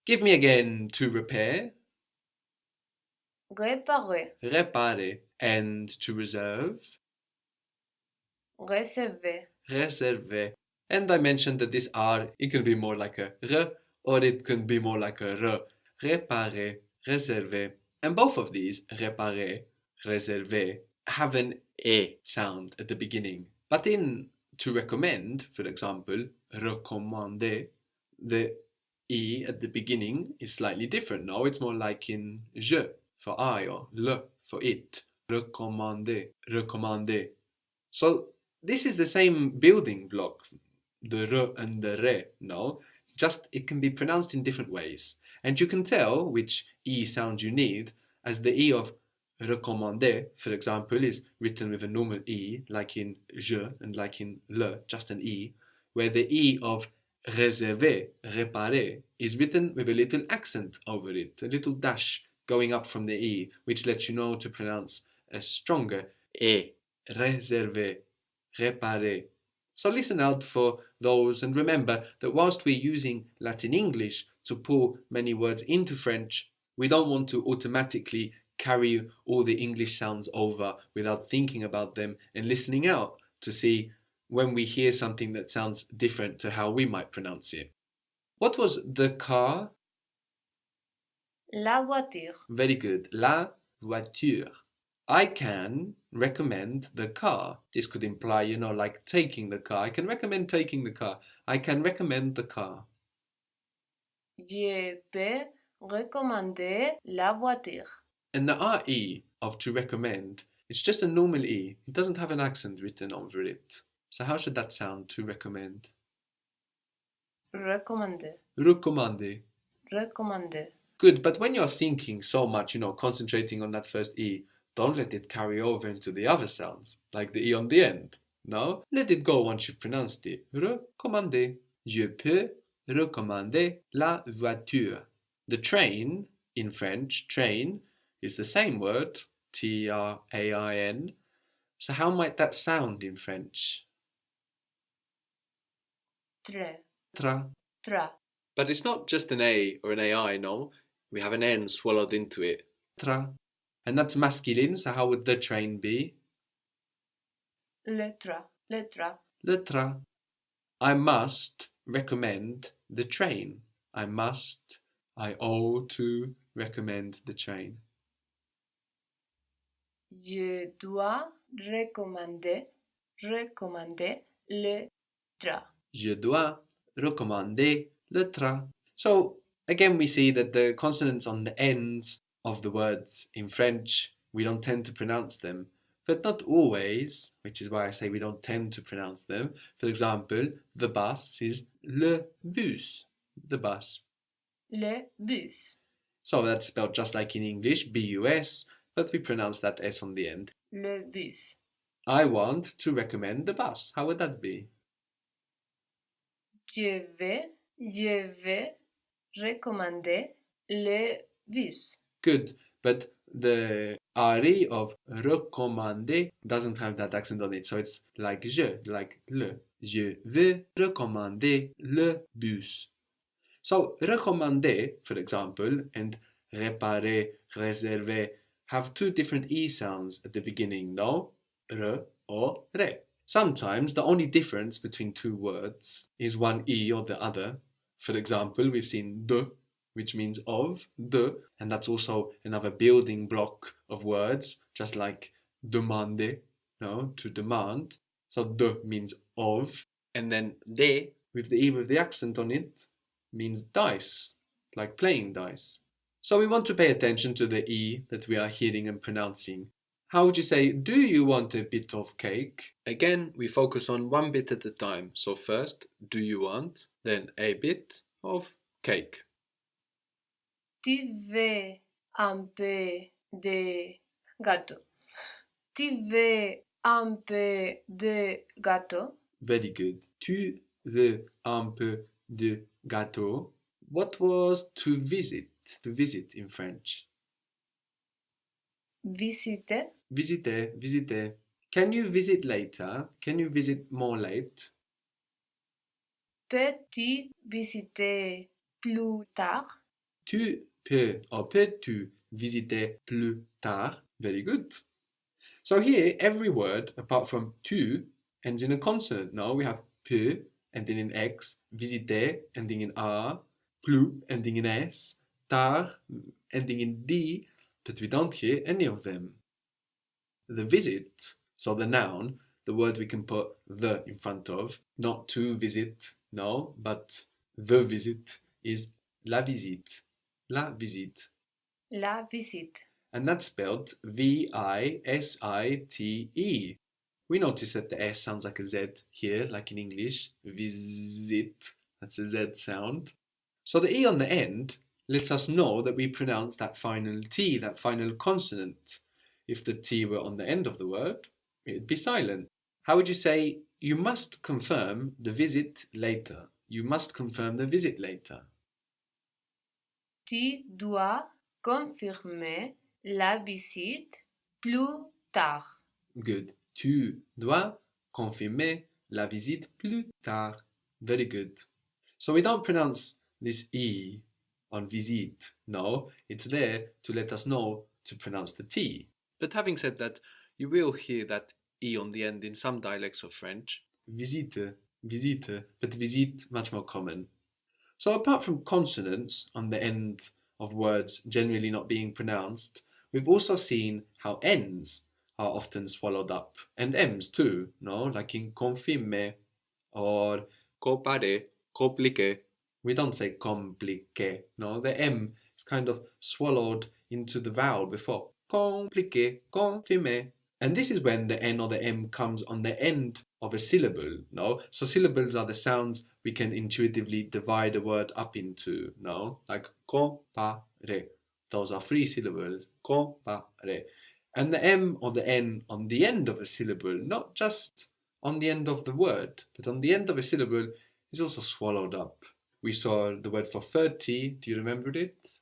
Give me again to repair, réparer, réparer, and to reserve, réserver, réserver. And I mentioned that this R, it can be more like a R or it can be more like a R. Réparer, réserver. And both of these, réparer, réserver, have an E sound at the beginning. But in to recommend, for example, recommander, the E at the beginning is slightly different. No, it's more like in je for I or le for it. Recommander, recommander. So this is the same building block, the r and the re, no? Just it can be pronounced in different ways. And you can tell which E sound you need as the E of recommander, for example, is written with a normal E, like in je and like in le, just an E, where the E of réserver, réparer, is written with a little accent over it, a little dash going up from the E, which lets you know to pronounce a stronger E, réserver, réparer. So listen out for those and remember that whilst we're using Latin English to pull many words into French, we don't want to automatically carry all the English sounds over without thinking about them and listening out to see when we hear something that sounds different to how we might pronounce it. What was the car? la voiture, Very good. La voiture. I can recommend the car. This could imply, like taking the car. I can recommend taking the car. I can recommend the car. je peux recommander la voiture, And the RE of to recommend, it's just a normal E. It doesn't have an accent written over it. So how should that sound, to recommend? recommander, Recommander. recommander, Good, but when you're thinking so much, concentrating on that first E, don't let it carry over into the other sounds, like the E on the end. No, let it go once you've pronounced it. Recommander. Je peux recommander la voiture. The train, in French, train, is the same word, Train. So how might that sound in French? train, Tra. tra, But it's not just an A or an AI, no. We have an N swallowed into it. Tra. And that's masculine, so how would the train be? le tra, le tra, Le tra. I must recommend the train. I must, I owe to recommend the train. je dois recommander le tra. Je dois recommander le train. So again, we see that the consonants on the ends of the words in French, we don't tend to pronounce them, but not always, which is why I say we don't tend to pronounce them. For example, the bus is le bus, the bus. Le bus, So that's spelled just like in English, B-U-S, but we pronounce that S on the end. le bus. I want to recommend the bus. How would that be? Je vais recommander le bus. Good, but the RE of recommander doesn't have that accent on it, so it's like je, like le. Je vais recommander le bus. So recommander, for example, and réparer, réserver have two different E sounds at the beginning, no? Re or re. Sometimes the only difference between two words is one E or the other. For example, we've seen de, which means of, de, and that's also another building block of words, just like demander, no, to demand. So de means of, and then de, with the E with the accent on it, means dice, like playing dice. So we want to pay attention to the E that we are hearing and pronouncing. How would you say, do you want a bit of cake? Again, we focus on one bit at a time. So first, do you want, then a bit of cake. Tu veux un peu de gâteau. Tu veux un peu de gâteau. Very good. Tu veux un peu de gâteau? What was to visit? To visit in French. Visiter. Visiter, visiter. Can you visit later? Can you visit more late? Peux-tu visiter plus tard? Tu peux or peux-tu visiter plus tard? Very good. So here, every word apart from tu ends in a consonant. No, we have peut ending in x, visiter ending in a, plus ending in s, tard ending in d, but we don't hear any of them. The visit, so the noun, the word we can put the in front of, not to visit, no, but the visit is la visite. La visite. La visite. And that's spelled visite. We notice that the S sounds like a Z here, like in English. Visit. That's a Z sound. So the E on the end lets us know that we pronounce that final T, that final consonant. If the T were on the end of the word, it'd be silent. How would you say, you must confirm the visit later? You must confirm the visit later. Tu dois confirmer la visite plus tard. Good. Tu dois confirmer la visite plus tard. Very good. So we don't pronounce this E on visite. No, it's there to let us know to pronounce the T. But having said that, you will hear that E on the end in some dialects of French. Visite, visite, but visite much more common. So apart from consonants on the end of words generally not being pronounced, we've also seen how N's are often swallowed up, and M's too, no? Like in confirmer or compare, compliqué. We don't say compliqué, no? The M is kind of swallowed into the vowel before. Compliqué, confirmer. And this is when the N or the M comes on the end of a syllable, no? So syllables are the sounds we can intuitively divide a word up into, no? Like compare. Those are 3 syllables. Compare. And the M or the N on the end of a syllable, not just on the end of the word, but on the end of a syllable, is also swallowed up. We saw the word for 30. Do you remember it?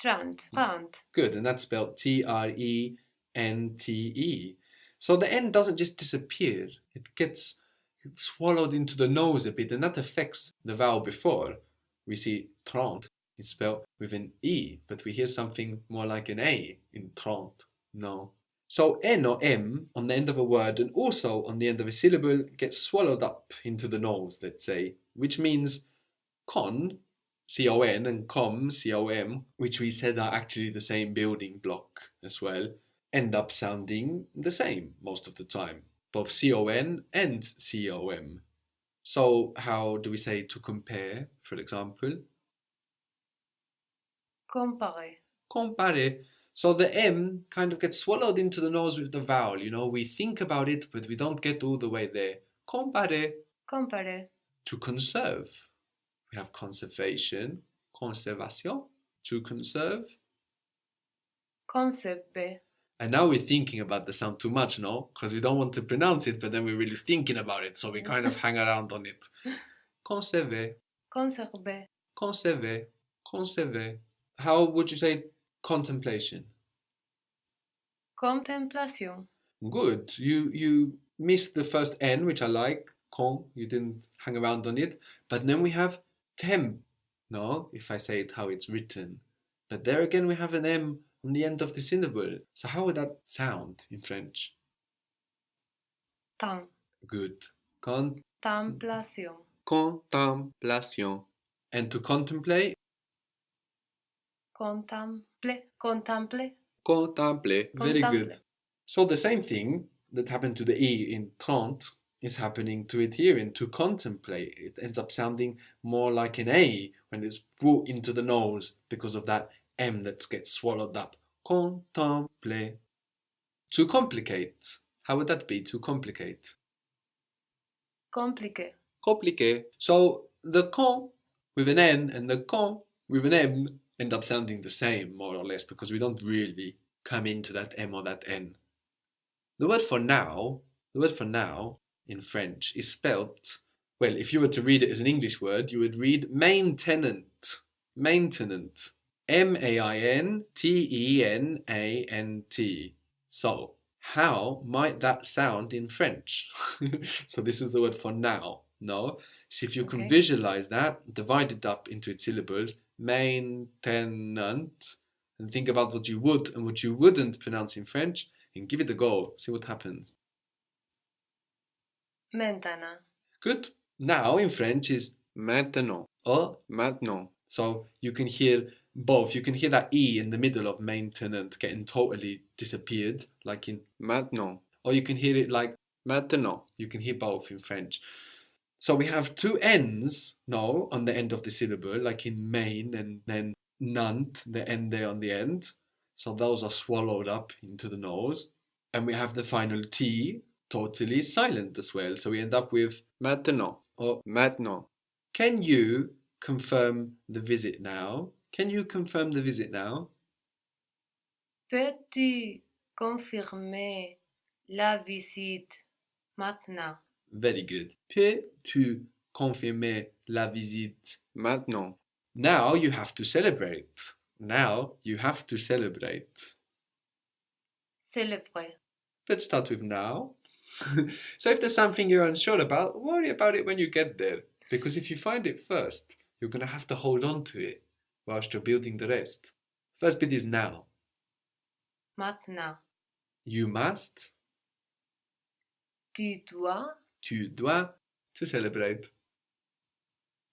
Trente. Trente. Good, and that's spelled Trente. So the N doesn't just disappear, it gets swallowed into the nose a bit, and that affects the vowel before. We see trente is spelled with an E, but we hear something more like an A in trente. No. So N or M on the end of a word and also on the end of a syllable gets swallowed up into the nose, let's say, which means con, C-O-N, and com, C-O-M, which we said are actually the same building block as well, end up sounding the same most of the time, both C-O-N and C-O-M. So how do we say to compare, for example? Comparer. Compare. So the M kind of gets swallowed into the nose with the vowel, you know, we think about it, but we don't get all the way there. Compare. Comparer. To conserve. We have conservation, conservation, to conserve. Conserver. And now we're thinking about the sound too much, no? Because we don't want to pronounce it, but then we're really thinking about it, so we kind of hang around on it. Conserver, Conserver. conserver, conserver. How would you say contemplation? Contemplation. Good. You missed the first N, which I like. Con, you didn't hang around on it. But then we have tem, no? If I say it how it's written. But there again we have an M on the end of the syllable. So how would that sound in French? Temps. Good. Contemplation. Contemplation. And to contemplate? Contempler. Contempler. Contemplate. Very Contemple. good. So the same thing that happened to the E in trente is happening to it here in to contemplate. It ends up sounding more like an A when it's brought into the nose because of that M that gets swallowed up. Contemplate. To complicate. How would that be? To complicate. Compliqué. Compliqué. So the con with an N and the con with an M end up sounding the same, more or less, because we don't really come into that M or that N. The word for now in French is spelt, well, if you were to read it as an English word, you would read maintenance. Maintenance. M-A-I-N-T-E-N-A-N-T. So, how might that sound in French? So this is the word for now, no? So if you can Okay. visualize that, divide it up into its syllables, Maintenant. And think about what you would and what you wouldn't pronounce in French and give it a go. See what happens. Maintenant. Good. Now in French is maintenant or maintenant. So you can hear both. You can hear that E in the middle of maintenant getting totally disappeared, like in maintenant. Or you can hear it like maintenant. You can hear both in French. So we have two N's, no, on the end of the syllable, like in main, and then nant, the N there on the end. So those are swallowed up into the nose. And we have the final T totally silent as well. So we end up with maintenant or maintenant. Can you confirm the visit now? Can you confirm the visit now? Peux-tu confirmer la visite maintenant? Very good. Peux-tu confirmer la visite maintenant? Now you have to celebrate. Now you have to celebrate. Célébrer. Let's start with now. So if there's something you're unsure about, worry about it when you get there. Because if you find it first, you're going to have to hold on to it whilst you're building the rest. First bit is now. Maintenant. You must, Tu dois tu dois, to celebrate.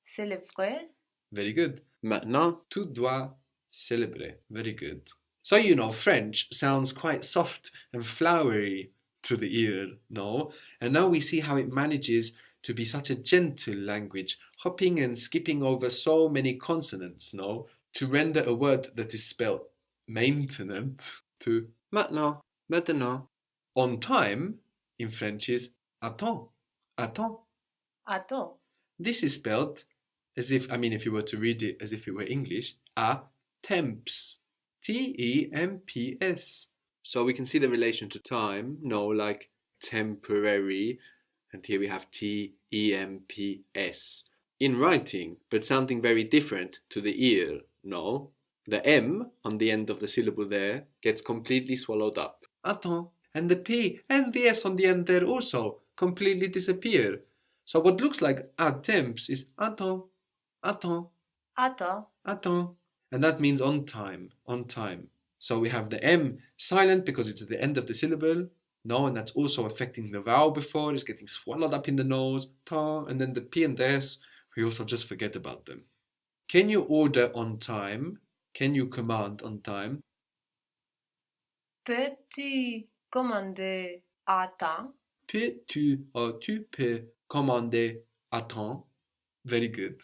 célébrer. Very good. Maintenant, tu dois célébrer. Very good. So you know, French sounds quite soft and flowery to the ear, no? And now we see how it manages to be such a gentle language, hopping and skipping over so many consonants, no? To render a word that is spelled maintenant to maintenant, maintenant. On time in French is attends, attends. Attends. This is spelled as if, if you were to read it as if it were English, a temps. Temps. So we can see the relation to time, no, like temporary, and here we have temps. In writing, but sounding very different to the ear, no? The M on the end of the syllable there gets completely swallowed up. Attends. And the P and the S on the end there also completely disappear. So what looks like temps is attends, attends, Attends. attends. And that means on time, on time. So we have the M silent because it's at the end of the syllable. No, and that's also affecting the vowel before. It's getting swallowed up in the nose. Ta, and then the P and the S, we also just forget about them. Can you order on time? Can you command on time? Peux-tu commander à temps? Peux-tu or tu peux commander à temps? Very good.